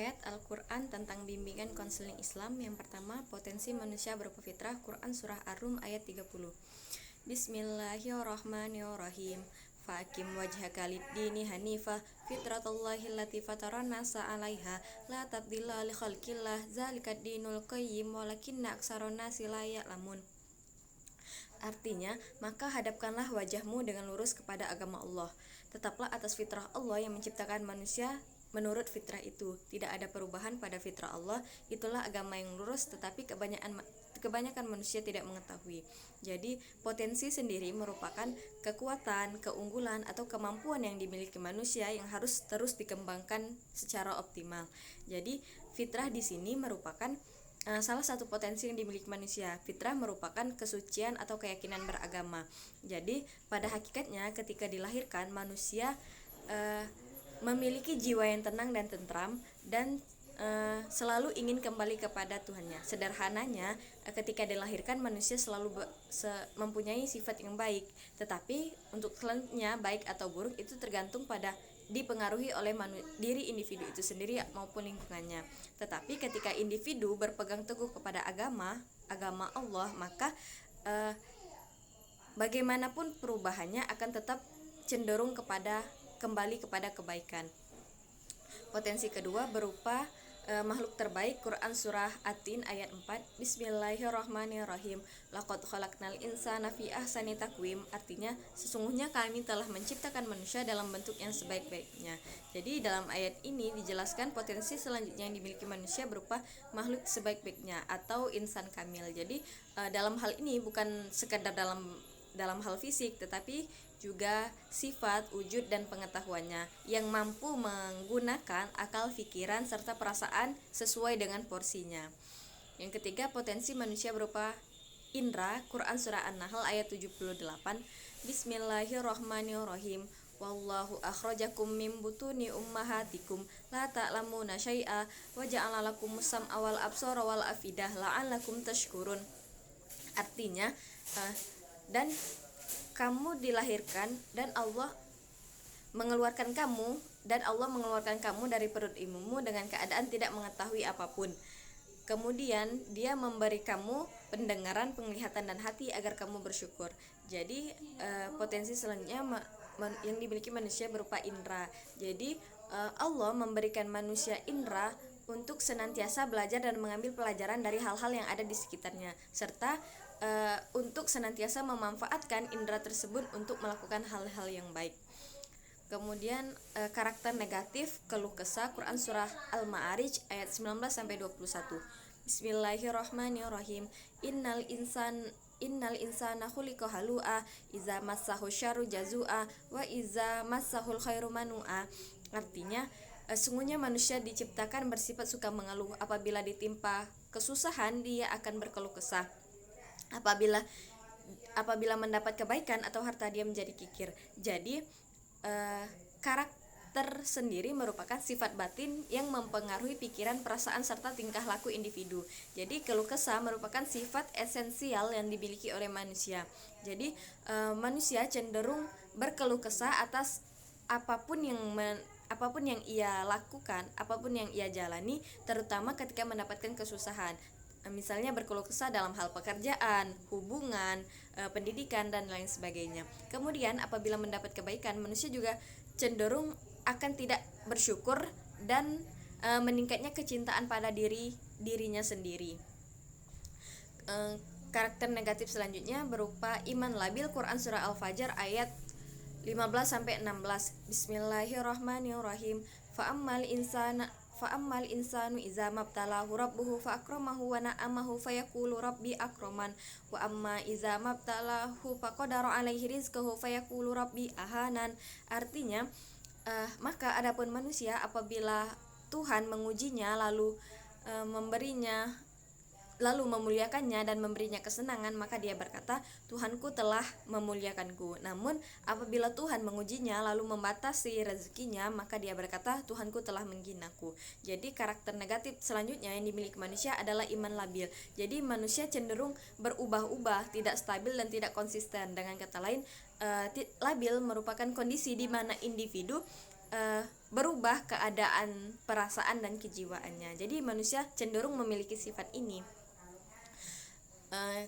ayat Al-Quran tentang bimbingan konseling Islam. Yang pertama, potensi manusia berupa fitrah. Quran Surah Ar-Rum ayat 30. Bismillahirrahmanirrahim. Fa'akim wajhaka lid-dini hanifah fitratallahi allati fataran nasa 'alaiha la tabdila li khalqillah zalikad dinul qayyim walakinna aksaron nasi la ya'lamun. Artinya, maka hadapkanlah wajahmu dengan lurus kepada agama Allah. Tetaplah atas fitrah Allah yang menciptakan manusia menurut fitrah itu. Tidak ada perubahan pada fitrah Allah. Itulah agama yang lurus, tetapi kebanyakan manusia tidak mengetahui. Jadi, potensi sendiri merupakan kekuatan, keunggulan, atau kemampuan yang dimiliki manusia yang harus terus dikembangkan secara optimal. Jadi, fitrah di sini merupakan salah satu potensi yang dimiliki manusia. Fitrah merupakan kesucian atau keyakinan beragama. Jadi pada hakikatnya ketika dilahirkan manusia memiliki jiwa yang tenang dan tentram dan selalu ingin kembali kepada Tuhannya. Sederhananya ketika dilahirkan manusia selalu mempunyai sifat yang baik. Tetapi untuk selanjutnya baik atau buruk itu tergantung pada dipengaruhi oleh diri individu itu sendiri maupun lingkungannya. Tetapi ketika individu berpegang teguh kepada agama Allah, maka bagaimanapun perubahannya akan tetap cenderung kembali kepada kebaikan. Potensi kedua berupa makhluk terbaik. Quran Surah At-Tin ayat 4. Bismillahirrahmanirrahim. Laqad khalaqnal insana fi ahsani taqwim. Artinya, sesungguhnya kami telah menciptakan manusia dalam bentuk yang sebaik-baiknya. Jadi dalam ayat ini dijelaskan potensi selanjutnya yang dimiliki manusia berupa makhluk sebaik-baiknya atau insan kamil. Jadi dalam hal ini bukan sekadar dalam hal fisik, tetapi juga sifat, wujud, dan pengetahuannya yang mampu menggunakan akal, pikiran, serta perasaan sesuai dengan porsinya. Yang ketiga, potensi manusia berupa indra. Quran Surah An-Nahl ayat 78. Bismillahirrahmanirrahim. Wallahu akhrajakum min butuni ummahatikum la ta'lamuna syai'a wa ja'ala lakumus sam'a wal absara wal afidah la'allakum tashkurun. Artinya, dan kamu dilahirkan dan Allah mengeluarkan kamu dari perut ibumu dengan keadaan tidak mengetahui apapun. Kemudian dia memberi kamu pendengaran, penglihatan, dan hati agar kamu bersyukur. Jadi potensi selanjutnya yang dimiliki manusia berupa indra. Jadi Allah memberikan manusia indra untuk senantiasa belajar dan mengambil pelajaran dari hal-hal yang ada di sekitarnya, serta untuk senantiasa memanfaatkan indera tersebut untuk melakukan hal-hal yang baik. Kemudian karakter negatif, keluh kesah. Quran Surah Al-Ma'arij ayat 19-21. Bismillahirrahmanirrahim. Innal insana khuliqa halu'a iza massahu syarru jazua wa iza massahul khairu manua. Artinya, sungguhnya manusia diciptakan bersifat suka mengeluh. Apabila ditimpa kesusahan, dia akan berkeluh kesah. Apabila mendapat kebaikan atau harta, dia menjadi kikir. Jadi karakter sendiri merupakan sifat batin yang mempengaruhi pikiran, perasaan, serta tingkah laku individu. Jadi keluh kesah merupakan sifat esensial yang dimiliki oleh manusia. Jadi manusia cenderung berkeluh kesah atas apapun yang ia lakukan, apapun yang ia jalani, terutama ketika mendapatkan kesusahan. Misalnya berkeluh kesah dalam hal pekerjaan, hubungan, pendidikan, dan lain sebagainya. Kemudian apabila mendapat kebaikan, manusia juga cenderung akan tidak bersyukur dan meningkatnya kecintaan pada dirinya sendiri. Karakter negatif selanjutnya berupa iman labil. Quran Surah Al-Fajr ayat 15-16. Bismillahirrahmanirrahim. Fa'ammal insanu iza mabtalahu rabbuhu fa'akramahu wa na'amahu fayaqulu rabbi akraman wa amma iza mabtalahu faqadara alaihi rizqahu fayaqulu rabbi ahanan. Artinya, maka adapun manusia apabila Tuhan mengujinya lalu memuliakannya dan memberinya kesenangan, maka dia berkata, Tuhanku telah memuliakanku. Namun apabila Tuhan mengujinya lalu membatasi rezekinya, maka dia berkata, Tuhanku telah menghinaku. Jadi karakter negatif selanjutnya yang dimiliki manusia adalah iman labil. Jadi manusia cenderung berubah-ubah, tidak stabil dan tidak konsisten. Dengan kata lain, labil merupakan kondisi di mana individu berubah keadaan, perasaan dan kejiwaannya. Jadi manusia cenderung memiliki sifat ini.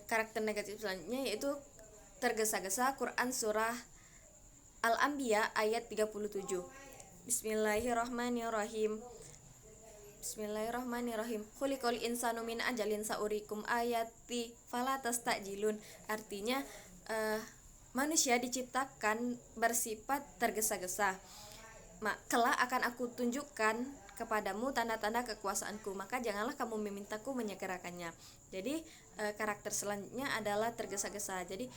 Karakter negatif selanjutnya yaitu tergesa-gesa. Quran surah Al-Anbiya ayat 37. Bismillahirrahmanirrahim. Bismillahirrahmanirrahim. Khuliqal insanu min ajalin saurikum ayati fala tastajilun. Artinya manusia diciptakan bersifat tergesa-gesa. Kelak akan aku tunjukkan kepadamu tanda-tanda kekuasaanku, maka janganlah kamu memintaku menyegerakannya. Jadi karakter selanjutnya adalah tergesa-gesa. Jadi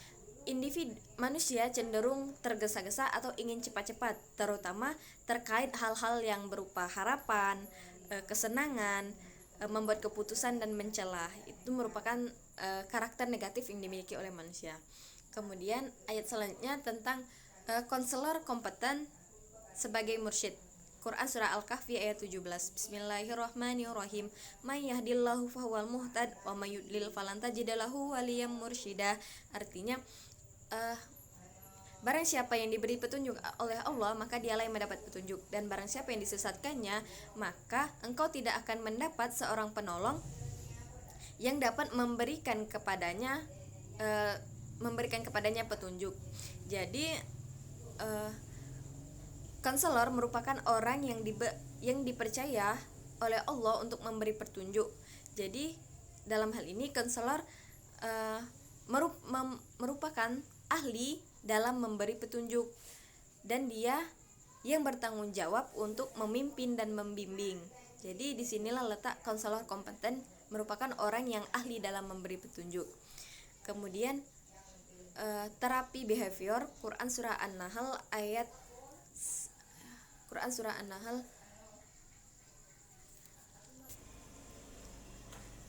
individu manusia cenderung tergesa-gesa atau ingin cepat-cepat, terutama terkait hal-hal yang berupa harapan, kesenangan, membuat keputusan dan mencela. Itu merupakan karakter negatif yang dimiliki oleh manusia. Kemudian ayat selanjutnya tentang konselor kompeten sebagai mursyid. Quran surah Al-Kahfi ayat 17. Bismillahirrahmanirrahim. May yahdillahu fahuwal muhtad wa may yudlil falan tajida lahu waliyyan mursyida. Artinya barang siapa yang diberi petunjuk oleh Allah, maka dialah yang mendapat petunjuk, dan barang siapa yang disesatkannya, maka engkau tidak akan mendapat seorang penolong yang dapat memberikan kepadanya petunjuk. Jadi konselor merupakan orang yang dipercaya oleh Allah untuk memberi petunjuk. Jadi dalam hal ini konselor merupakan ahli dalam memberi petunjuk, dan dia yang bertanggung jawab untuk memimpin dan membimbing. Jadi disinilah letak konselor kompeten, merupakan orang yang ahli dalam memberi petunjuk. Kemudian terapi behavior. Quran surah An-Nahl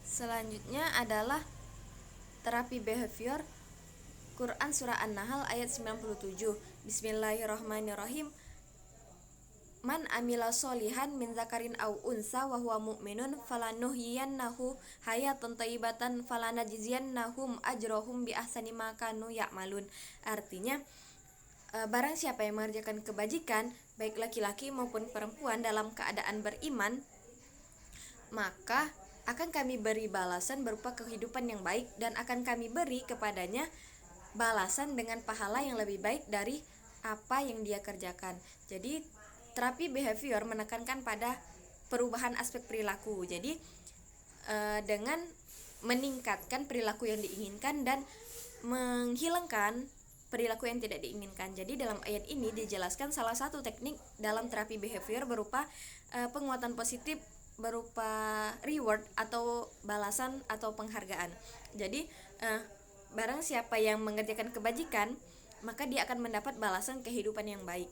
selanjutnya adalah terapi behavior. Quran surah An-Nahl ayat 97. Bismillahirrahmanirrahim. Man amila solihan min zakarin aw unsa wa huwa mu'minun falanuhyiyannahu hayatan thayyibatan falanajziyannahum ajrahum bi ahsani ma kanu ya'malun. Artinya barang siapa yang mengerjakan kebajikan, baik laki-laki maupun perempuan, dalam keadaan beriman, maka akan kami beri balasan berupa kehidupan yang baik, dan akan kami beri kepadanya balasan dengan pahala yang lebih baik dari apa yang dia kerjakan. Jadi terapi behavior menekankan pada perubahan aspek perilaku. Jadi dengan meningkatkan perilaku yang diinginkan dan menghilangkan perilaku yang tidak diinginkan. Jadi dalam ayat ini dijelaskan salah satu teknik dalam terapi behavior berupa penguatan positif berupa reward atau balasan atau penghargaan. Jadi barang siapa yang mengerjakan kebajikan, maka dia akan mendapat balasan kehidupan yang baik.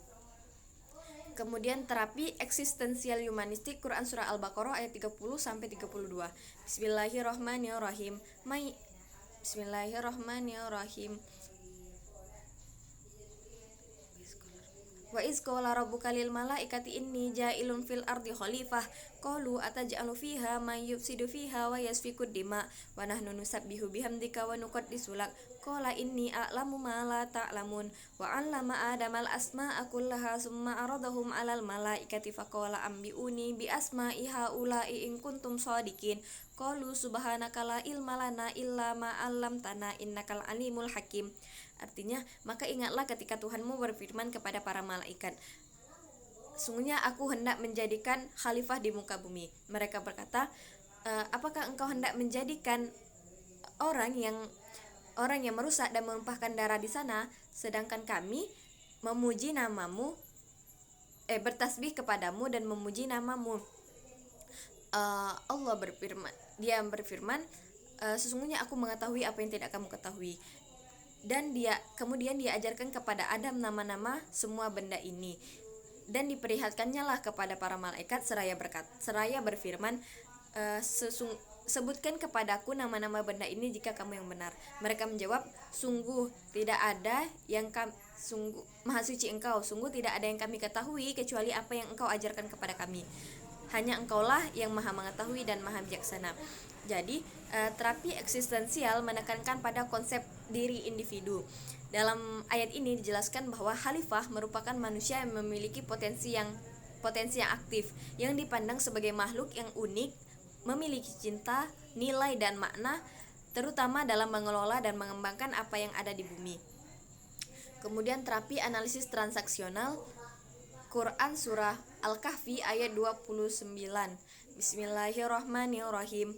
Kemudian terapi eksistensial humanistik. Quran surah Al-Baqarah ayat 30 sampai 32. Bismillahirrahmanirrahim. Bismillahirrahmanirrahim. Wa iz qala rabbuka lil malaikati inni ja'ilun fil ardi khalifah qalu ataj'alu fiha may yufsidu fiha wa yasfiku dima wa nahnu nusabbihu bihamdika wa nuqaddisu lak qala inni a'lamu ma la ta'lamun wa 'allama adamal asma'a kullaha summa aradahum 'alal malaikati faqala ambiuni bi asma'i haula'i in kuntum shadiqin qalu subhanaka la ilma lana illa ma 'allamtana innakal alimul hakim. Artinya, maka ingatlah ketika Tuhanmu berfirman kepada para malaikat, sungguhnya aku hendak menjadikan khalifah di muka bumi. Mereka berkata, apakah engkau hendak menjadikan orang yang merusak dan menumpahkan darah di sana, sedangkan kami memuji namamu, bertasbih kepadamu dan memuji namamu. Allah berfirman, sesungguhnya aku mengetahui apa yang tidak kamu ketahui. Dan kemudian dia ajarkan kepada Adam nama-nama semua benda ini, dan diperlihatkannya lah kepada para malaikat seraya berfirman, sebutkan kepadaku nama-nama benda ini jika kamu yang benar. Mereka menjawab, sungguh tidak ada yang sungguh maha suci engkau, sungguh tidak ada yang kami ketahui kecuali apa yang engkau ajarkan kepada kami. Hanya engkaulah yang maha mengetahui dan maha bijaksana. Jadi terapi eksistensial menekankan pada konsep diri individu. Dalam ayat ini dijelaskan bahwa khalifah merupakan manusia yang memiliki potensi yang potensi yang aktif, yang dipandang sebagai makhluk yang unik, memiliki cinta, nilai dan makna, terutama dalam mengelola dan mengembangkan apa yang ada di bumi. Kemudian terapi analisis transaksional, Quran Surah Al-Kahfi ayat 29. Bismillahirrahmanirrahim.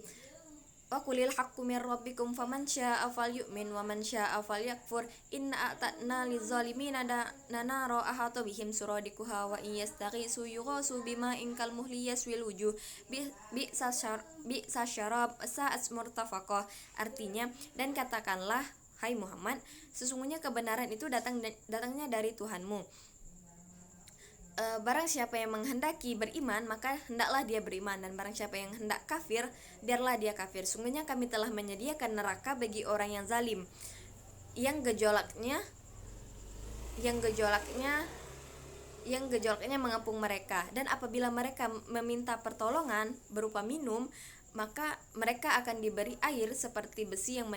Wa qulil haqqu mir rabbikum faman syaa'a falyu'min wa man syaa'a falyakfur inna a'tadna lizalimina nara ahata bihim suradiquha wa in yastaghisu yughasu bima'in kal muhli yaswil wujuh bi'sa syarab sa'at murtafaqah. Artinya, dan katakanlah hai Muhammad, sesungguhnya kebenaran itu datangnya dari Tuhanmu. Barang siapa yang menghendaki beriman, maka hendaklah dia beriman, dan barang siapa yang hendak kafir, biarlah dia kafir. Sungguhnya kami telah menyediakan neraka bagi orang yang zalim, yang gejolaknya mengepung mereka. Dan apabila mereka meminta pertolongan berupa minum, maka mereka akan diberi air seperti besi yang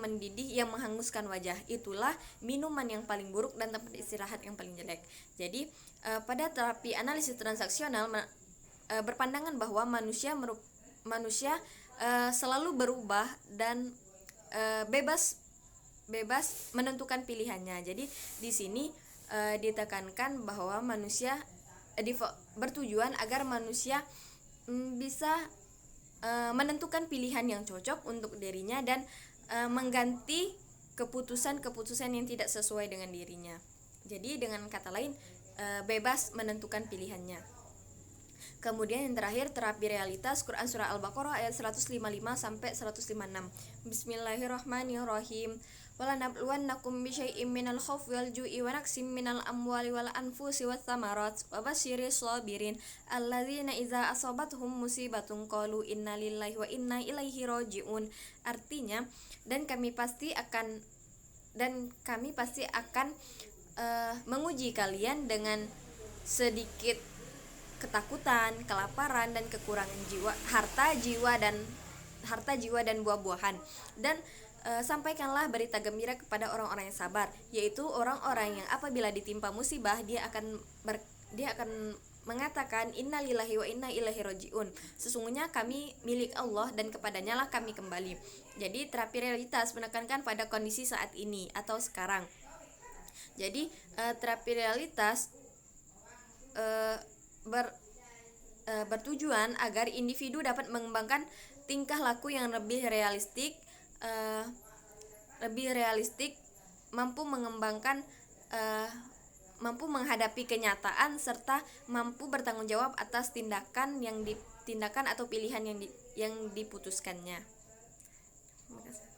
mendidih yang menghanguskan wajah. Itulah minuman yang paling buruk dan tempat istirahat yang paling jelek. Jadi pada terapi analisis transaksional berpandangan bahwa manusia selalu berubah dan bebas menentukan pilihannya. Jadi di sini ditekankan bahwa manusia bertujuan agar manusia bisa menentukan pilihan yang cocok untuk dirinya dan mengganti keputusan-keputusan yang tidak sesuai dengan dirinya. Jadi dengan kata lain, bebas menentukan pilihannya. Kemudian yang terakhir, terapi realitas, Quran Surah Al-Baqarah ayat 155 sampai 156. Bismillahirrahmanirrahim. Walanabluwannakum bisyai'im minal khawfi wal ju'i wa naqsim minal amwali wal anfusi wath thamarat wa basyiris sabirin alladzina idza asabathum musibatun qalu inna lillahi wa inna ilaihi raji'un. Artinya, dan kami pasti akan menguji kalian dengan sedikit ketakutan, kelaparan dan kekurangan harta jiwa dan buah-buahan. Dan sampaikanlah berita gembira kepada orang-orang yang sabar, yaitu orang-orang yang apabila ditimpa musibah dia akan mengatakan innalillahi wa inna ilaihi rajiun. Sesungguhnya kami milik Allah dan kepadanya lah kami kembali. Jadi terapi realitas menekankan pada kondisi saat ini atau sekarang. Jadi terapi realitas bertujuan agar individu dapat mengembangkan tingkah laku yang lebih realistik, mampu menghadapi kenyataan serta mampu bertanggung jawab atas tindakan atau pilihan yang diputuskannya. Terima kasih.